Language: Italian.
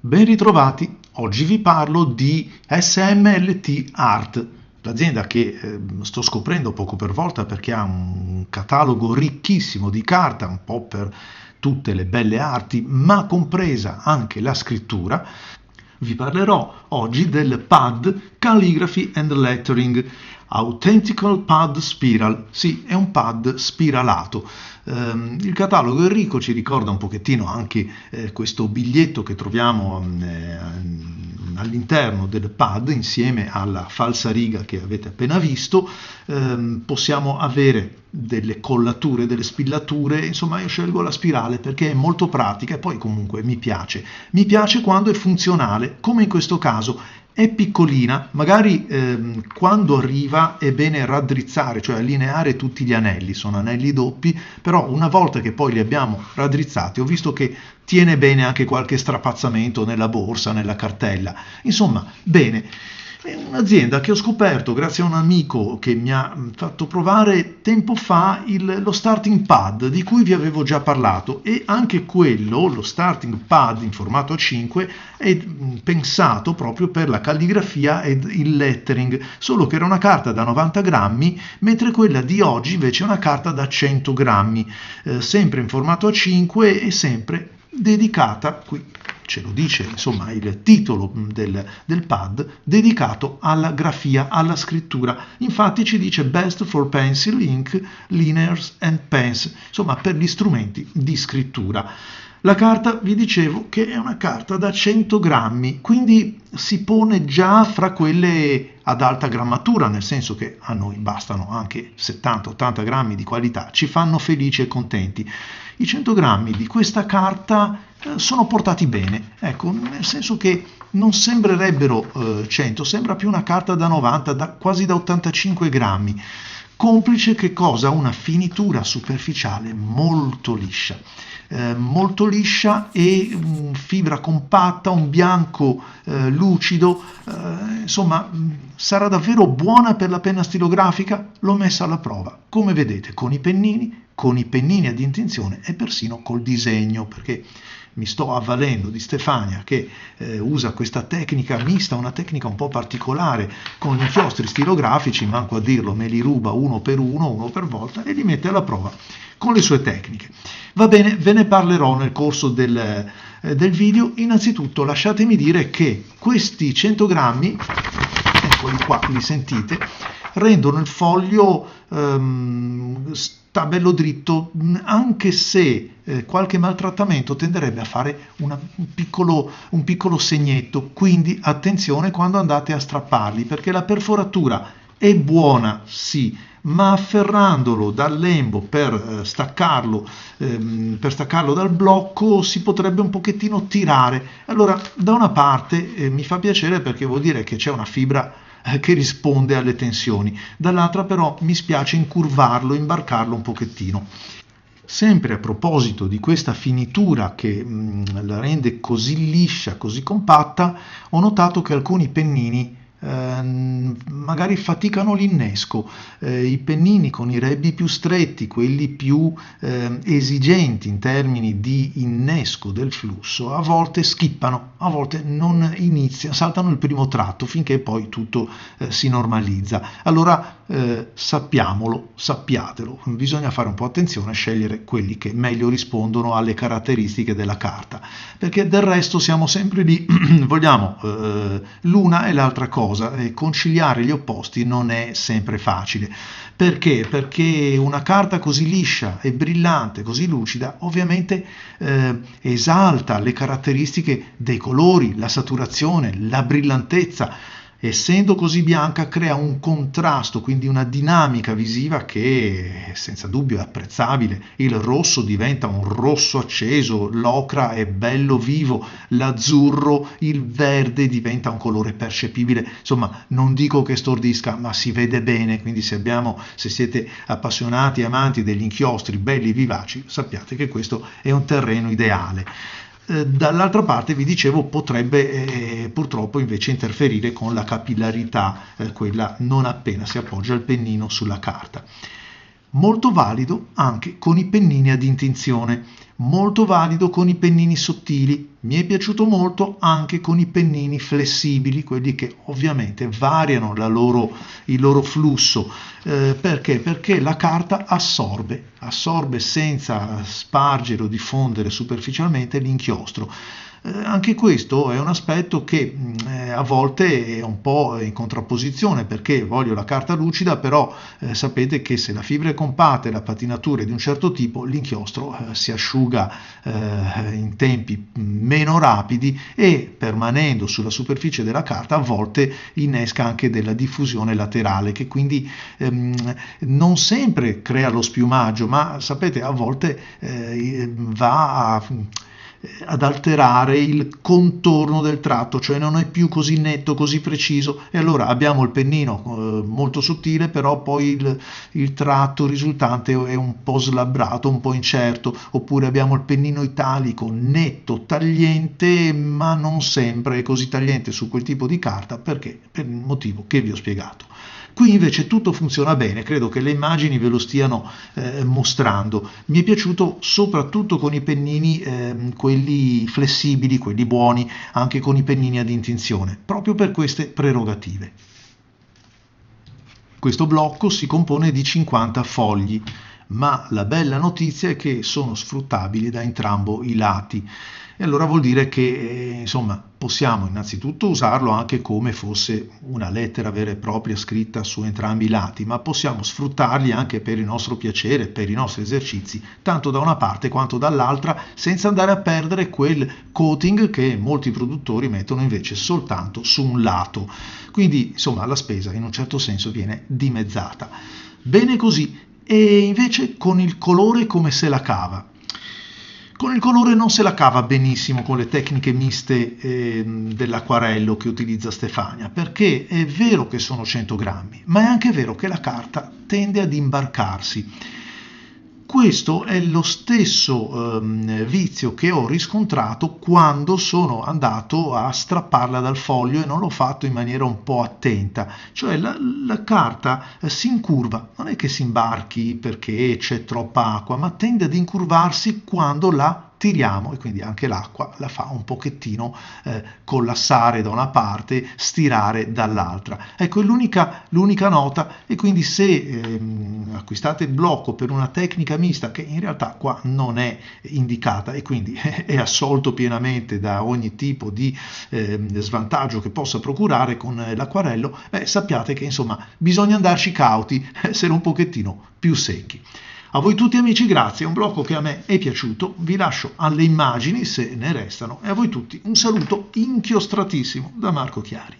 Ben ritrovati, oggi vi parlo di SMLT Art, l'azienda che sto scoprendo poco per volta perché ha un catalogo ricchissimo di carta, un po' per tutte le belle arti, ma compresa anche la scrittura. Vi parlerò oggi del pad Calligraphy and Lettering, Authentical Pad Spiral. Sì, è un pad spiralato. Il catalogo Enrico ci ricorda un pochettino anche questo biglietto che troviamo all'interno del pad insieme alla falsariga che avete appena visto. Possiamo avere delle collature, delle spillature, insomma io scelgo la spirale perché è molto pratica e poi comunque mi piace quando è funzionale, come in questo caso. È piccolina, magari quando arriva è bene raddrizzare, cioè allineare tutti gli anelli, sono anelli doppi, però una volta che poi li abbiamo raddrizzati ho visto che tiene bene anche qualche strapazzamento nella borsa, nella cartella, insomma bene. È un'azienda che ho scoperto grazie a un amico che mi ha fatto provare tempo fa lo starting pad di cui vi avevo già parlato, e anche quello, lo starting pad in formato A5, è pensato proprio per la calligrafia ed il lettering, solo che era una carta da 90 grammi, mentre quella di oggi invece è una carta da 100 grammi, sempre in formato A5 e sempre dedicata, qui ce lo dice insomma il titolo del pad, dedicato alla grafia, alla scrittura. Infatti ci dice best for pencil, ink, liners and pens, insomma per gli strumenti di scrittura. La carta, vi dicevo, che è una carta da 100 grammi, quindi si pone già fra quelle ad alta grammatura, nel senso che a noi bastano anche 70-80 grammi di qualità, ci fanno felici e contenti. I 100 grammi di questa carta sono portati bene, ecco, nel senso che non sembrerebbero 100, sembra più una carta da 90, quasi da 85 grammi. Complice che cosa? Una finitura superficiale molto liscia e fibra compatta, un bianco lucido, insomma sarà davvero buona per la penna stilografica? L'ho messa alla prova, come vedete, con i pennini ad intenzione e persino col disegno, perché mi sto avvalendo di Stefania che usa questa tecnica mista, una tecnica un po' particolare, con gli inchiostri stilografici, manco a dirlo, me li ruba uno per volta e li mette alla prova con le sue tecniche. Va bene, ve ne parlerò nel corso del video. Innanzitutto lasciatemi dire che questi 100 grammi, eccoli qua, li sentite, rendono il foglio sta bello dritto, anche se qualche maltrattamento tenderebbe a fare un piccolo segnetto, quindi attenzione quando andate a strapparli, perché la perforatura è buona, sì, ma afferrandolo dal lembo per staccarlo dal blocco si potrebbe un pochettino tirare. Allora, da una parte mi fa piacere perché vuol dire che c'è una fibra che risponde alle tensioni, dall'altra però mi spiace incurvarlo, imbarcarlo un pochettino. Sempre a proposito di questa finitura che la rende così liscia, così compatta, ho notato che alcuni pennini magari faticano l'innesco. I pennini con i rebbi più stretti, quelli più esigenti in termini di innesco del flusso, a volte skippano, a volte non iniziano, saltano il primo tratto finché poi tutto si normalizza. Allora sappiamolo, sappiatelo, bisogna fare un po' attenzione a scegliere quelli che meglio rispondono alle caratteristiche della carta, perché del resto siamo sempre lì, vogliamo l'una e l'altra cosa, e conciliare gli opposti non è sempre facile. Perché? Perché una carta così liscia e brillante, così lucida, ovviamente esalta le caratteristiche dei colori, la saturazione, la brillantezza. Essendo così bianca crea un contrasto, quindi una dinamica visiva che senza dubbio è apprezzabile. Il rosso diventa un rosso acceso, l'ocra è bello vivo, l'azzurro, il verde diventa un colore percepibile. Insomma, non dico che stordisca, ma si vede bene, quindi se siete appassionati e amanti degli inchiostri belli vivaci, sappiate che questo è un terreno ideale. Dall'altra parte vi dicevo potrebbe purtroppo invece interferire con la capillarità, quella non appena si appoggia il pennino sulla carta. Molto valido anche con i pennini ad intinzione. molto valido con i pennini sottili, mi è piaciuto molto anche con i pennini flessibili, quelli che ovviamente variano il loro flusso. Perché? Perché la carta assorbe senza spargere o diffondere superficialmente l'inchiostro. Anche questo è un aspetto che a volte è un po' in contrapposizione, perché voglio la carta lucida, però sapete che se la fibra è compatta e la patinatura è di un certo tipo, l'inchiostro si asciuga in tempi meno rapidi e, permanendo sulla superficie della carta, a volte innesca anche della diffusione laterale, che quindi non sempre crea lo spiumaggio, ma sapete, a volte va ad alterare il contorno del tratto, cioè non è più così netto, così preciso, e allora abbiamo il pennino molto sottile, però poi il tratto risultante è un po' slabbrato, un po' incerto, oppure abbiamo il pennino italico netto, tagliente, ma non sempre è così tagliente su quel tipo di carta, perché? Per il motivo che vi ho spiegato. Qui invece tutto funziona bene, credo che le immagini ve lo stiano mostrando. Mi è piaciuto soprattutto con i pennini, quelli flessibili, quelli buoni, anche con i pennini ad intinzione, proprio per queste prerogative. Questo blocco si compone di 50 fogli, ma la bella notizia è che sono sfruttabili da entrambi i lati. E allora vuol dire che insomma, possiamo innanzitutto usarlo anche come fosse una lettera vera e propria scritta su entrambi i lati, ma possiamo sfruttarli anche per il nostro piacere, per i nostri esercizi, tanto da una parte quanto dall'altra, senza andare a perdere quel coating che molti produttori mettono invece soltanto su un lato. Quindi insomma la spesa in un certo senso viene dimezzata. Bene così. E invece con il colore come se la cava? Con il colore non se la cava benissimo con le tecniche miste dell'acquarello che utilizza Stefania, perché è vero che sono 100 grammi, ma è anche vero che la carta tende ad imbarcarsi. Questo è lo stesso vizio che ho riscontrato quando sono andato a strapparla dal foglio e non l'ho fatto in maniera un po' attenta, cioè la carta si incurva, non è che si imbarchi perché c'è troppa acqua, ma tende ad incurvarsi quando la tiriamo e quindi anche l'acqua la fa un pochettino collassare da una parte, stirare dall'altra. Ecco, è l'unica nota, e quindi se acquistate il blocco per una tecnica mista che in realtà qua non è indicata e quindi è assolto pienamente da ogni tipo di svantaggio che possa procurare con l'acquarello, sappiate che insomma bisogna andarci cauti, essere un pochettino più secchi. A voi tutti amici grazie, è un blocco che a me è piaciuto, vi lascio alle immagini se ne restano e a voi tutti un saluto inchiostratissimo da Marco Chiari.